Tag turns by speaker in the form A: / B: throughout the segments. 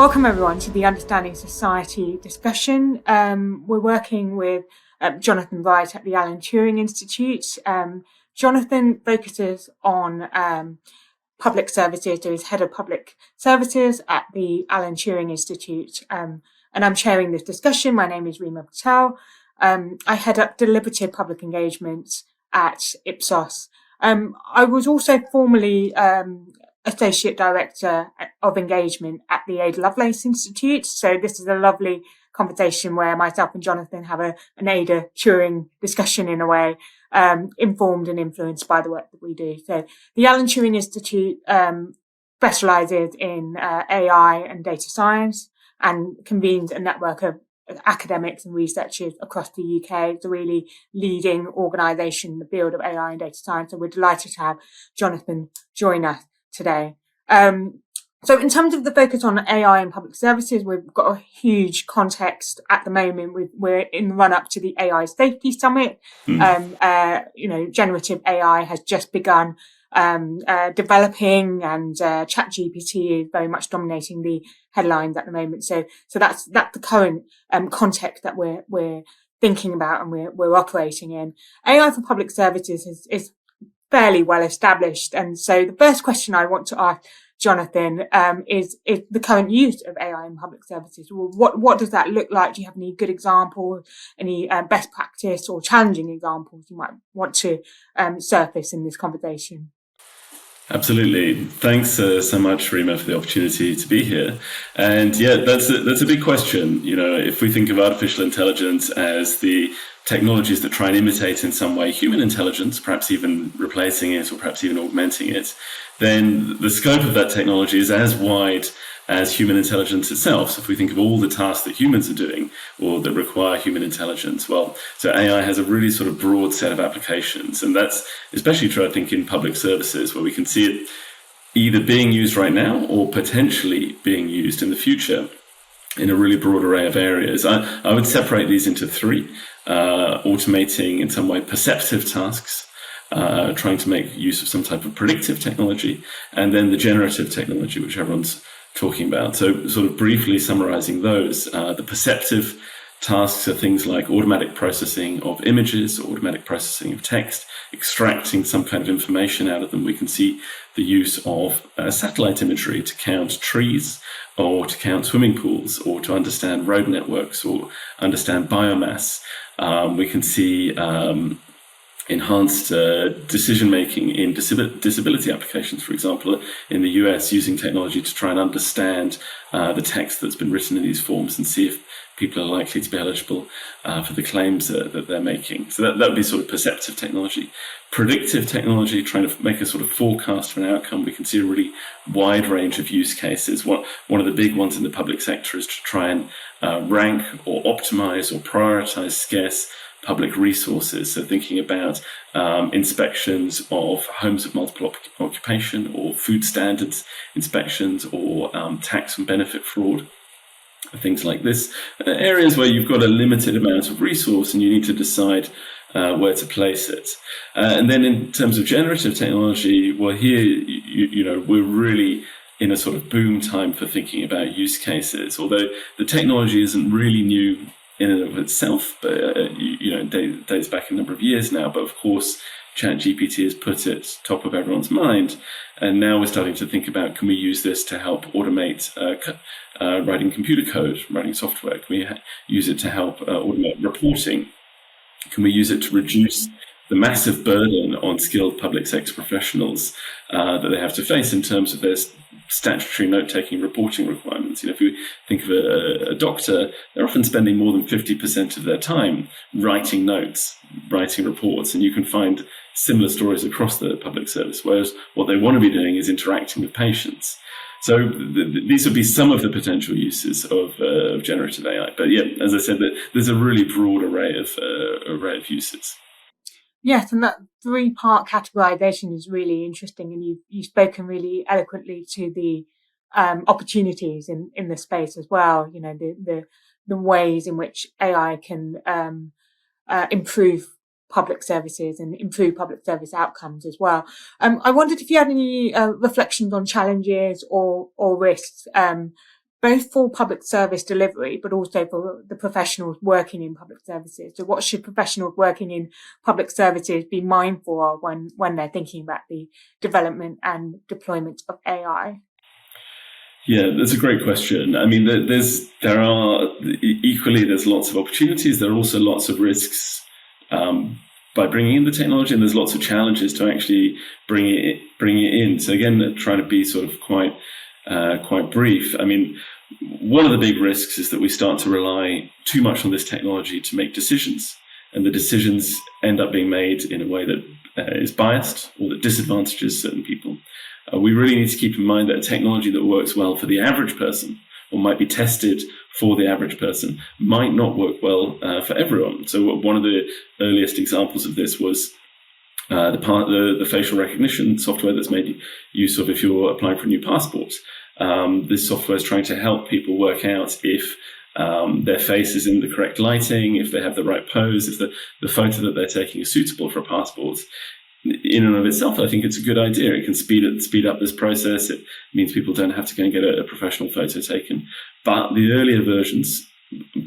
A: Welcome everyone to the Understanding Society discussion. We're working with Jonathan Wright at the Alan Turing Institute. Jonathan focuses on public services, so he's head of public services at the Alan Turing Institute. And I'm chairing this discussion. My name is Reema Patel. I head up Deliberative Public Engagement at Ipsos. I was also formerly Associate Director of Engagement at the Ada Lovelace Institute. So this is a lovely conversation where myself and Jonathan have an Ada Turing discussion in a way, informed and influenced by the work that we do. So the Alan Turing Institute specialises in AI and data science and convenes a network of academics and researchers across the UK. It's a really leading organisation in the field of AI and data science. So we're delighted to have Jonathan join us today. So in terms of the focus on AI and public services, we've got a huge context at the moment. We're in the run up to the AI Safety Summit. Generative AI has just begun developing, and ChatGPT is very much dominating the headlines at the moment. So that's the current context that we're thinking about and we're operating in. AI for public services is fairly well established. And so the first question I want to ask Jonathan is the current use of AI in public services. Well, what does that look like? Do you have any good examples, any best practice or challenging examples you might want to surface in this conversation?
B: Absolutely. Thanks so much, Reema, for the opportunity to be here. And yeah, that's a big question. You know, if we think of artificial intelligence as the technologies that try and imitate in some way human intelligence, perhaps even replacing it or perhaps even augmenting it, then the scope of that technology is as wide as human intelligence itself. So if we think of all the tasks that humans are doing or that require human intelligence, well, so AI has a really sort of broad set of applications. And that's especially true, I think, in public services, where we can see it either being used right now or potentially being used in the future in a really broad array of areas. I would separate these into three: automating in some way perceptive tasks, trying to make use of some type of predictive technology, and then the generative technology, which everyone's talking about. So sort of briefly summarizing those, the perceptive tasks are things like automatic processing of images, automatic processing of text, extracting some kind of information out of them. We can see the use of satellite imagery to count trees or to count swimming pools or to understand road networks or understand biomass. We can see enhanced decision-making in disability applications, for example, in the US, using technology to try and understand the text that's been written in these forms and see if people are likely to be eligible for the claims that they're making. So that would be sort of perceptive technology. Predictive technology, trying to make a sort of forecast for an outcome. We can see a really wide range of use cases. One of the big ones in the public sector is to try and rank or optimize or prioritize scarce public resources. So thinking about inspections of homes of multiple occupation or food standards inspections or tax and benefit fraud, things like this. Areas where you've got a limited amount of resource and you need to decide where to place it. And then in terms of generative technology, well, here, we're really in a sort of boom time for thinking about use cases, although the technology isn't really new in and of itself, but dates back a number of years now. But of course, ChatGPT has put it top of everyone's mind, and now we're starting to think about: can we use this to help automate writing computer code, writing software? Can we use it to help automate reporting? Can we use it to reduce the massive burden on skilled public sector professionals that they have to face in terms of their statutory note-taking reporting requirements? If you think of a doctor, they're often spending more than 50% of their time writing notes, writing reports, and you can find similar stories across the public service, whereas what they want to be doing is interacting with patients. So these would be some of the potential uses of generative AI. But yeah, as I said, there's a really broad array of uses.
A: Yes, and that three-part categorization is really interesting, and you've spoken really eloquently to the opportunities in the space as well. The ways in which AI can improve public services and improve public service outcomes as well. I wondered if you had any reflections on challenges or risks both for public service delivery, but also for the professionals working in public services. So what should professionals working in public services be mindful of when they're thinking about the development and deployment of AI?
B: Yeah, that's a great question. I mean, there's lots of opportunities. There are also lots of risks by bringing in the technology, and there's lots of challenges to actually bring it in. So again, trying to be sort of quite brief. I mean, one of the big risks is that we start to rely too much on this technology to make decisions, and the decisions end up being made in a way that is biased or that disadvantages certain people. We really need to keep in mind that a technology that works well for the average person, or might be tested for the average person, might not work well for everyone. So one of the earliest examples of this was the facial recognition software that's made use of if you're applying for a new passport. This software is trying to help people work out if their face is in the correct lighting, if they have the right pose, if the photo that they're taking is suitable for a passport. In and of itself, I think it's a good idea. It can speed up this process. It means people don't have to go and get a professional photo taken. But the earlier versions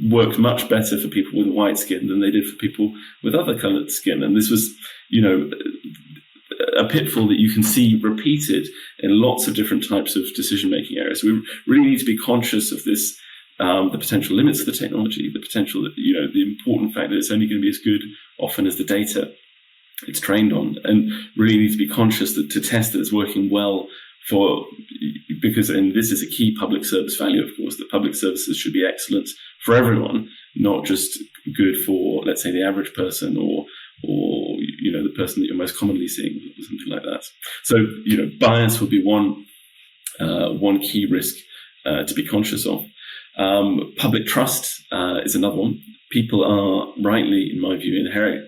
B: worked much better for people with white skin than they did for people with other coloured skin. And this was, a pitfall that you can see repeated in lots of different types of decision-making areas. We really need to be conscious of this, the potential limits of the technology, the potential that, the important fact that it's only going to be as good often as the data it's trained on, and really need to be conscious that to test that it's working well and this is a key public service value, of course, that public services should be excellent for everyone, not just good for, let's say, the average person or the person that you're most commonly seeing, or something like that. So, bias would be one key risk to be conscious of. Public trust is another one. People are rightly, in my view,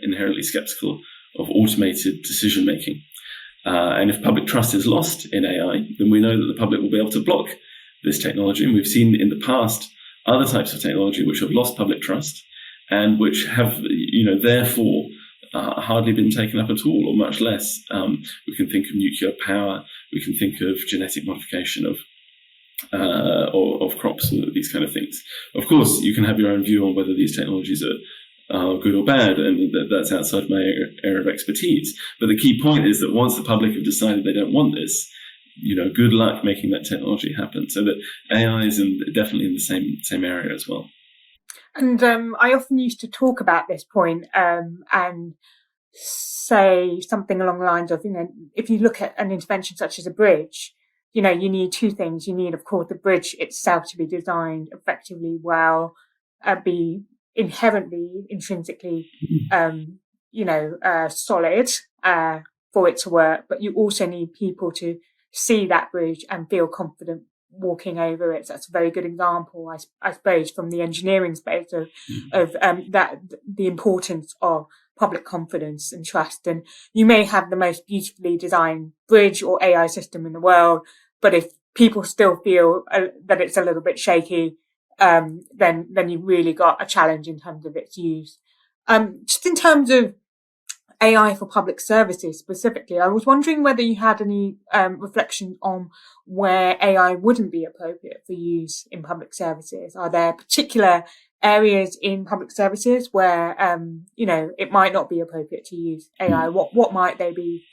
B: inherently skeptical of automated decision-making. And if public trust is lost in AI, then we know that the public will be able to block this technology. And we've seen in the past other types of technology which have lost public trust and which have, therefore hardly been taken up at all, or much less. We can think of nuclear power. We can think of genetic modification of crops, and these kind of things. Of course, you can have your own view on whether these technologies are good or bad, and that's outside my area of expertise. But the key point is that once the public have decided they don't want this, good luck making that technology happen. So that AI is definitely in the same area as well.
A: And I often used to talk about this point and say something along the lines of, if you look at an intervention such as a bridge, you need two things. You need, of course, the bridge itself to be designed effectively well, be intrinsically, solid for it to work. But you also need people to see that bridge and feel confident walking over it. So that's a very good example, I suppose, from the engineering space of that, the importance of public confidence and trust. And you may have the most beautifully designed bridge or AI system in the world, but if people still feel that it's a little bit shaky, then you've really got a challenge in terms of its use. Just in terms of AI for public services specifically, I was wondering whether you had any reflection on where AI wouldn't be appropriate for use in public services. Are there particular areas in public services where it might not be appropriate to use AI? What might they be?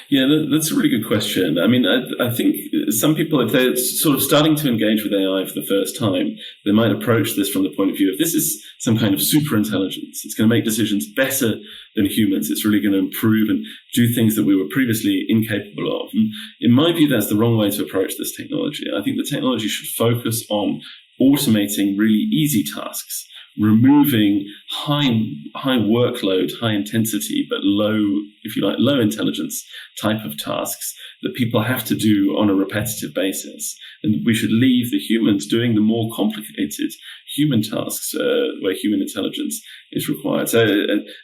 B: Yeah, that's a really good question. I mean, I think some people, if they're sort of starting to engage with AI for the first time, they might approach this from the point of view of this is some kind of super intelligence. It's going to make decisions better than humans. It's really going to improve and do things that we were previously incapable of. And in my view, that's the wrong way to approach this technology. I think the technology should focus on automating really easy tasks, removing high workload, high intensity, but low intelligence type of tasks that people have to do on a repetitive basis. And we should leave the humans doing the more complicated human tasks where human intelligence is required. So,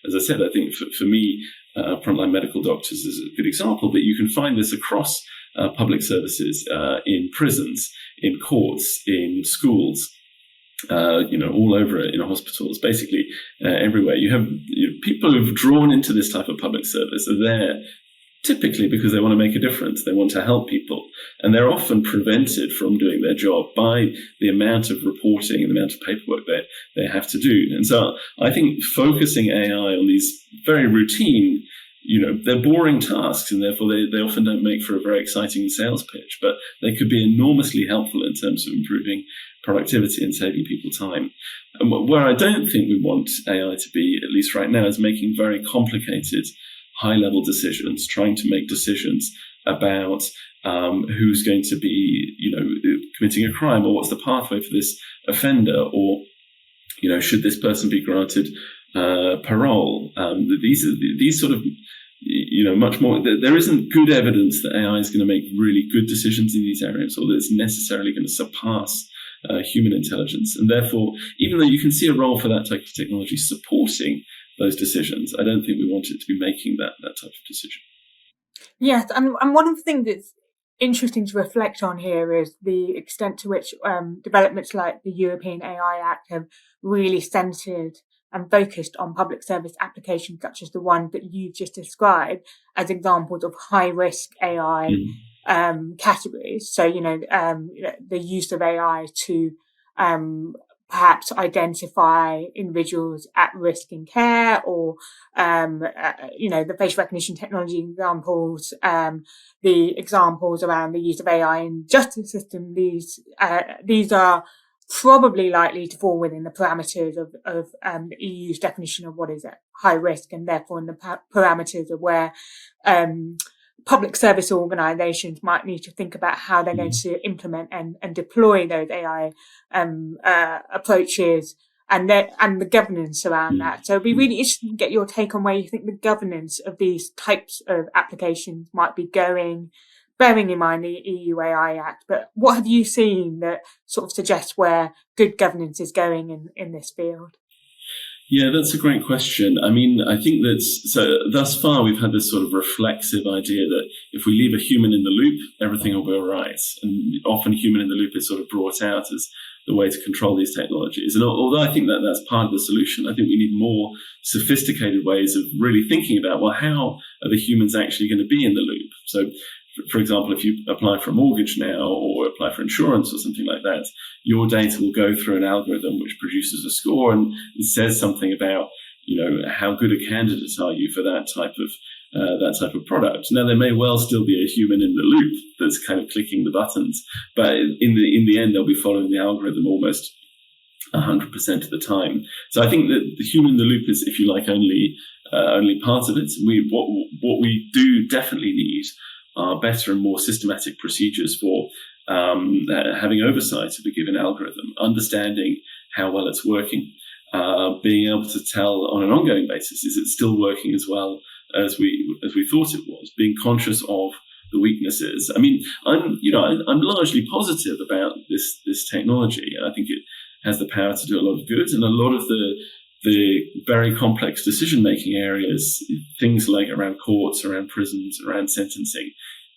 B: as I said, I think for me, frontline medical doctors is a good example, but you can find this across public services, in prisons, in courts, in schools, all over it, in hospitals, basically everywhere. You have people who've drawn into this type of public service are there typically because they want to make a difference. They want to help people. And they're often prevented from doing their job by the amount of reporting and the amount of paperwork they have to do. And so I think focusing AI on these very routine, they're boring tasks, and therefore they often don't make for a very exciting sales pitch, but they could be enormously helpful in terms of improving productivity and saving people time. And where I don't think we want AI to be, at least right now, is making very complicated high-level decisions, trying to make decisions about who's going to be, committing a crime, or what's the pathway for this offender, or, should this person be granted parole. These sort of, much more. There isn't good evidence that AI is going to make really good decisions in these areas, or that it's necessarily going to surpass human intelligence. And therefore, even though you can see a role for that type of technology supporting those decisions, I don't think we want it to be making that type of decision.
A: Yes, and one of the things that's interesting to reflect on here is the extent to which developments like the European AI Act have really centred and focused on public service applications such as the one that you've just described as examples of high-risk AI categories. So, the use of AI to perhaps identify individuals at risk in care, or, the facial recognition technology examples, the examples around the use of AI in the justice system. These are probably likely to fall within the parameters of the EU's definition of what is at high risk, and therefore in the parameters of where public service organisations might need to think about how they're going to implement and deploy those AI approaches and the governance around that. So it'd be really interesting to get your take on where you think the governance of these types of applications might be going, bearing in mind the EU AI Act. But what have you seen that sort of suggests where good governance is going in this field?
B: Yeah, that's a great question. I mean, I think so thus far we've had this sort of reflexive idea that if we leave a human in the loop, everything will go right. And often human in the loop is sort of brought out as the way to control these technologies. And although I think that that's part of the solution, I think we need more sophisticated ways of really thinking about, well, how are the humans actually going to be in the loop? So, for example, if you apply for a mortgage now or apply for insurance or something like that, your data will go through an algorithm which produces a score and it says something about, how good a candidate are you for that type of product. Now, there may well still be a human in the loop that's kind of clicking the buttons, but in the end, they'll be following the algorithm almost 100% of the time. So I think that the human in the loop is, if you like, only part of it. What we do definitely need are better and more systematic procedures for having oversight of a given algorithm, understanding how well it's working, being able to tell on an ongoing basis, is it still working as well as we thought it was, being conscious of the weaknesses. I mean, I'm largely positive about this technology. I think it has the power to do a lot of good, and a lot of the very complex decision-making areas, things like around courts, around prisons, around sentencing,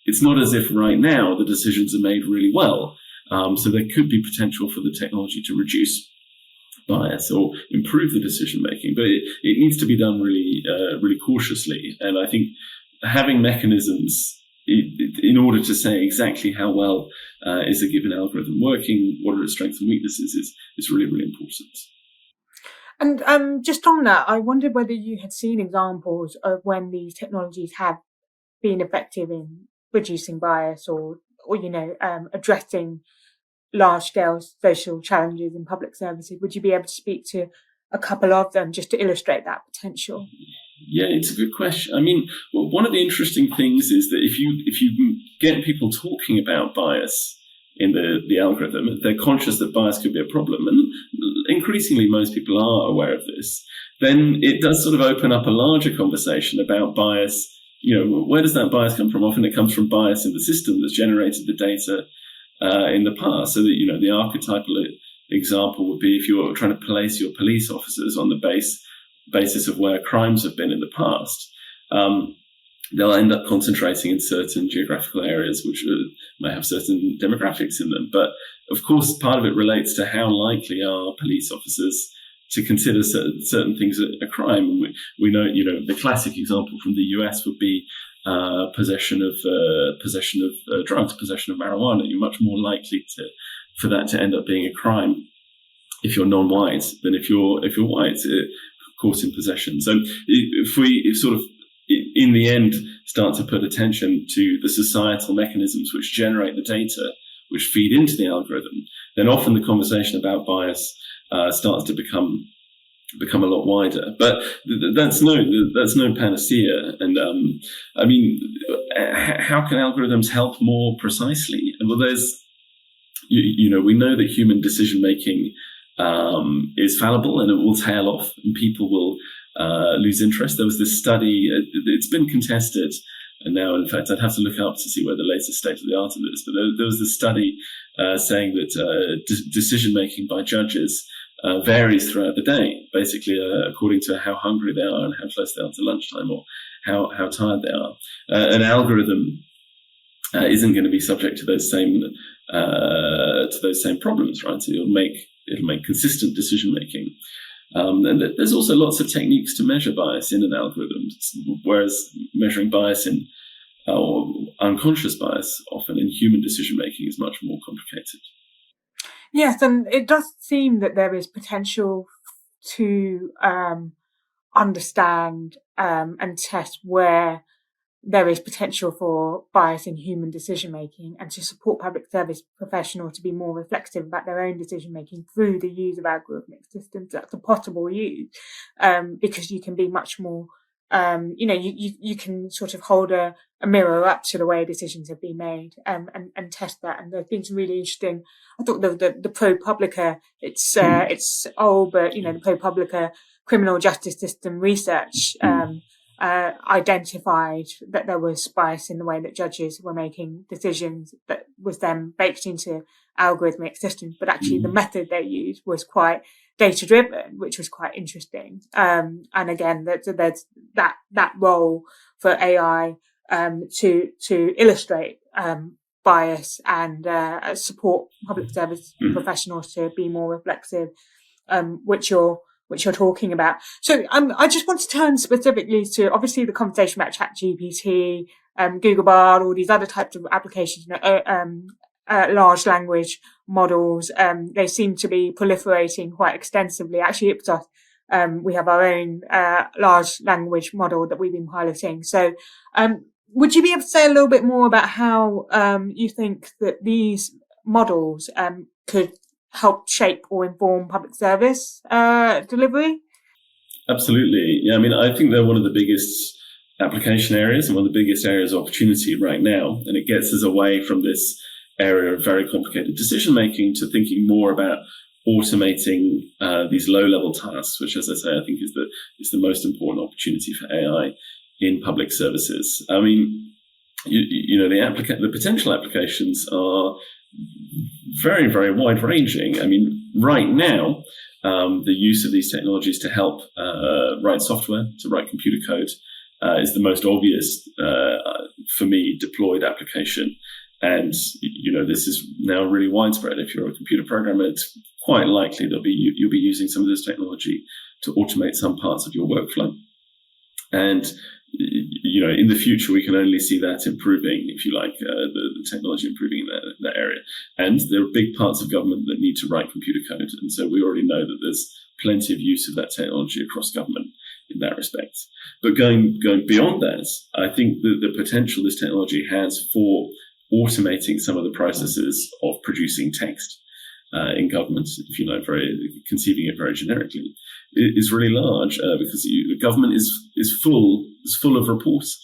B: it's not as if right now the decisions are made really well. So there could be potential for the technology to reduce bias or improve the decision-making, but it needs to be done really, really cautiously. And I think having mechanisms in order to say exactly how well is a given algorithm working, what are its strengths and weaknesses, is really, really important.
A: And just on that, I wondered whether you had seen examples of when these technologies have been effective in reducing bias or addressing large-scale social challenges in public services. Would you be able to speak to a couple of them just to illustrate that potential?
B: Yeah, it's a good question. I mean, one of the interesting things is that if you get people talking about bias in the algorithm, they're conscious that bias could be a problem, and increasingly most people are aware of this, then it does sort of open up a larger conversation about bias. Where does that bias come from? Often it comes from bias in the system that's generated the data in the past. So that, the archetypal example would be if you're trying to place your police officers on the basis of where crimes have been in the past. They'll end up concentrating in certain geographical areas which may have certain demographics in them. But of course, part of it relates to how likely are police officers to consider certain things a crime. We know, the classic example from the US would be possession of drugs, possession of marijuana. You're much more likely for that to end up being a crime if you're non-white than if you're white, caught in possession. So if we sort of in the end start to put attention to the societal mechanisms which generate the data, which feed into the algorithm, then often the conversation about bias starts to become a lot wider. But that's no panacea. And I mean, how can algorithms help more precisely? Well, there's we know that human decision making is fallible and it will tail off, and people will lose interest. There was this study; it's been contested. And now, in fact, I'd have to look up to see where the latest state of the art of it is. But there was this study saying that decision-making by judges varies throughout the day, basically according to how hungry they are and how close they are to lunchtime or how tired they are. An algorithm isn't going to be subject to those same problems, right? So it'll make consistent decision-making. And there's also lots of techniques to measure bias in an algorithm, whereas measuring bias in or unconscious bias often in human decision-making is much more complicated.
A: Yes, and it does seem that there is potential to understand and test where there is potential for bias in human decision-making, and to support public service professionals to be more reflexive about their own decision-making through the use of algorithmic systems. That's a possible use, because you can be much more, you can sort of hold a mirror up to the way decisions have been made, and test that. And there's been some really interesting, I thought the ProPublica, it's old, but, the ProPublica criminal justice system research, identified that there was bias in the way that judges were making decisions that was then baked into algorithmic systems, but actually the method they used was quite data driven, which was quite interesting. And again, there's that role for AI to illustrate bias and support public service professionals to be more reflexive, which you're talking about. So I just want to turn specifically to, obviously, the conversation about ChatGPT, Google Bard, all these other types of applications, large language models. They seem to be proliferating quite extensively. Actually, Ipsos, we have our own large language model that we've been piloting. So would you be able to say a little bit more about how you think that these models could help shape or inform public service delivery?
B: Absolutely. Yeah, I mean, I think they're one of the biggest application areas and one of the biggest areas of opportunity right now. And it gets us away from this area of very complicated decision-making to thinking more about automating these low-level tasks, which, as I say, I think is the most important opportunity for AI in public services. I mean, the potential applications are very, very wide-ranging. I mean, right now, the use of these technologies to help write software, to write computer code, is the most obvious, for me, deployed application. And, this is now really widespread. If you're a computer programmer, it's quite likely you'll be using some of this technology to automate some parts of your workflow. And in the future, we can only see that improving, if you like, the technology improving in that area. And there are big parts of government that need to write computer code. And so we already know that there's plenty of use of that technology across government in that respect. But going beyond that, I think the potential this technology has for automating some of the processes of producing text in government, if you like, conceiving it very generically, is really large because the government is full of reports.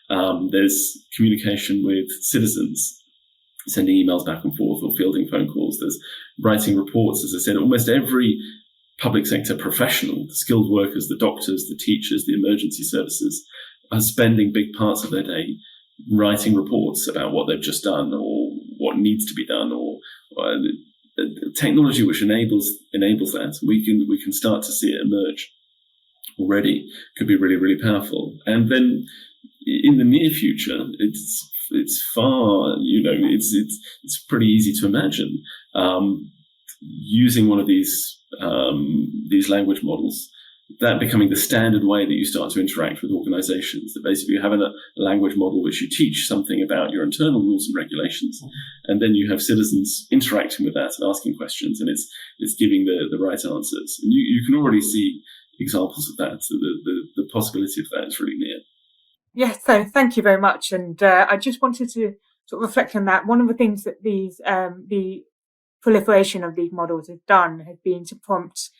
B: There's communication with citizens, sending emails back and forth or fielding phone calls. There's writing reports. As I said, almost every public sector professional, the skilled workers, the doctors, the teachers, the emergency services, are spending big parts of their day writing reports about what they've just done or what needs to be done, or technology which enables that. We can start to see it emerge already. Could be really, really powerful. And then in the near future, it's far, it's pretty easy to imagine using one of these language models that becoming the standard way that you start to interact with organizations, that basically you have a language model which you teach something about your internal rules and regulations, and then you have citizens interacting with that and asking questions, and it's giving the right answers. And you can already see examples of that. So the possibility of that is really near.
A: Yes, so thank you very much. And I just wanted to sort of reflect on that. One of the things that the proliferation of these models has done has been to prompt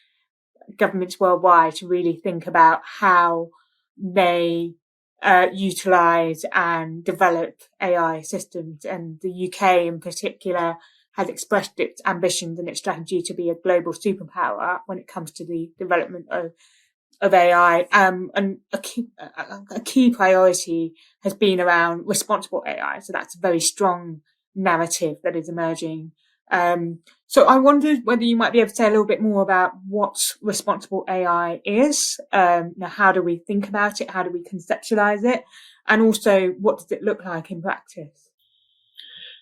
A: governments worldwide to really think about how they utilize and develop AI systems. And the UK in particular has expressed its ambitions and its strategy to be a global superpower when it comes to the development of AI. And a key priority has been around responsible AI. So that's a very strong narrative that is emerging. So I wondered whether you might be able to say a little bit more about what responsible AI is. How do we think about it? How do we conceptualize it? And also, what does it look like in practice?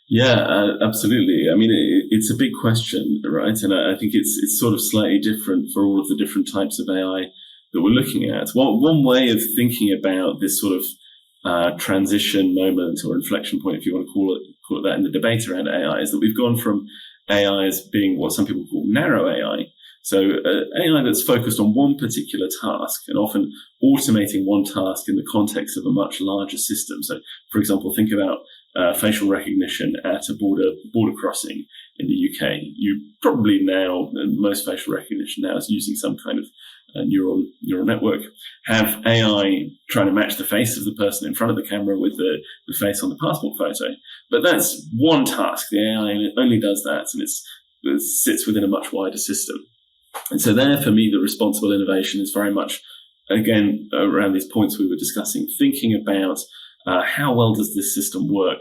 B: Yeah, absolutely. I mean, it's a big question, right? And I think it's sort of slightly different for all of the different types of AI that we're looking at. One way of thinking about this sort of transition moment or inflection point, if you want to call it that, in the debate around AI, is that we've gone from AI as being what some people call narrow AI. So AI that's focused on one particular task and often automating one task in the context of a much larger system. So, for example, think about facial recognition at a border crossing in the UK. You probably now, most facial recognition now is using some kind of neural network, have AI trying to match the face of the person in front of the camera with the face on the passport photo. But that's one task. The AI only does that, and it sits within a much wider system. And so there, for me, the responsible innovation is very much, again, around these points we were discussing, thinking about how well does this system work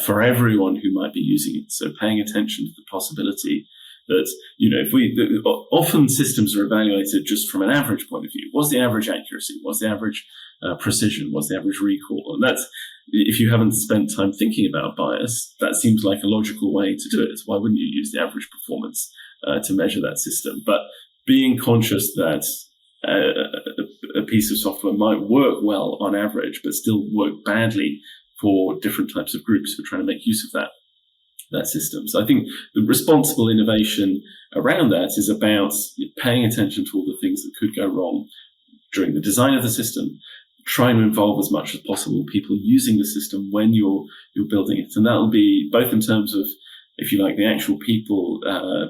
B: for everyone who might be using it. So paying attention to the possibility that, often systems are evaluated just from an average point of view. What's the average accuracy? What's the average precision? What's the average recall? And that's, if you haven't spent time thinking about bias, that seems like a logical way to do it. Why wouldn't you use the average performance to measure that system? But being conscious that a piece of software might work well on average, but still work badly for different types of groups who are trying to make use of that system. So I think the responsible innovation around that is about paying attention to all the things that could go wrong during the design of the system, trying to involve as much as possible people using the system when you're building it. And that will be both in terms of, if you like, the actual people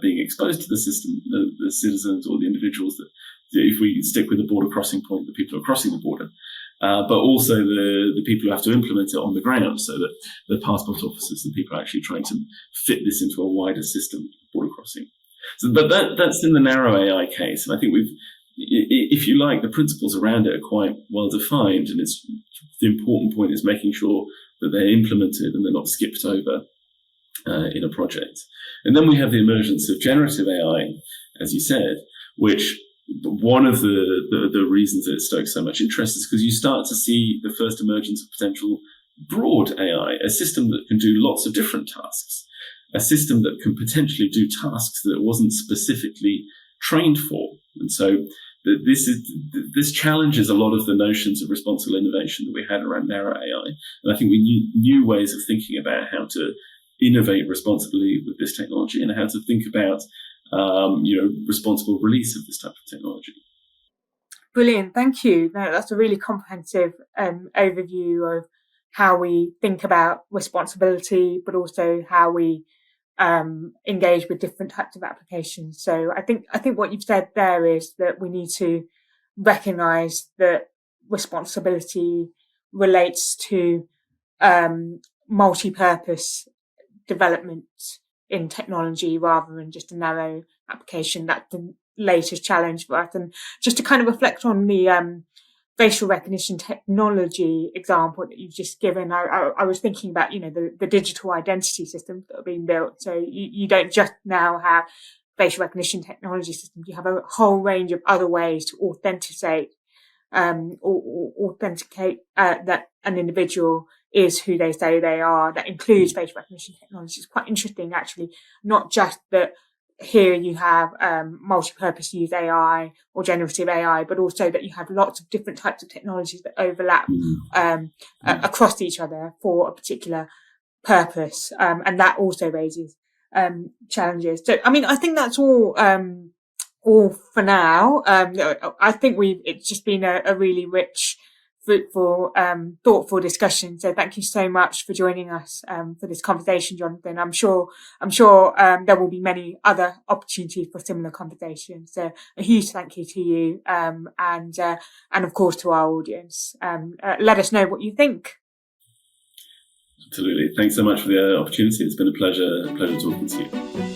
B: being exposed to the system, the citizens or the individuals that, if we stick with the border crossing point, the people who are crossing the border, but also the people who have to implement it on the ground, so that the passport officers and people are actually trying to fit this into a wider system of border crossing. So, but that's in the narrow AI case, and I think if you like, the principles around it are quite well defined, and it's the important point is making sure that they're implemented and they're not skipped over in a project. And then we have the emergence of generative AI, as you said, which one of the reasons that it stokes so much interest is because you start to see the first emergence of potential broad AI, a system that can do lots of different tasks, a system that can potentially do tasks that it wasn't specifically trained for. And so this challenges a lot of the notions of responsible innovation that we had around narrow AI. And I think we need new ways of thinking about how to innovate responsibly with this technology and how to think about responsible release of this type of technology.
A: Brilliant, thank you. No, that's a really comprehensive overview of how we think about responsibility, but also how we engage with different types of applications. So I think what you've said there is that we need to recognise that responsibility relates to multi-purpose development in technology rather than just a narrow application. That's the latest challenge for us. And just to kind of reflect on the facial recognition technology example that you've just given, I was thinking about, the digital identity systems that are being built. So you don't just now have facial recognition technology systems, you have a whole range of other ways to authenticate that an individual is who they say they are. That includes facial recognition technology. It's quite interesting, actually, not just that here you have multi-purpose use AI or generative AI, but also that you have lots of different types of technologies that overlap across each other for a particular purpose, and that also raises challenges. So, I mean, I think that's all for now. I think it's just been a really rich, fruitful, thoughtful discussion. So thank you so much for joining us for this conversation, Jonathan. I'm sure there will be many other opportunities for similar conversations. So a huge thank you to you, and of course to our audience. Let us know what you think.
B: Absolutely. Thanks so much for the opportunity. It's been a pleasure talking to you.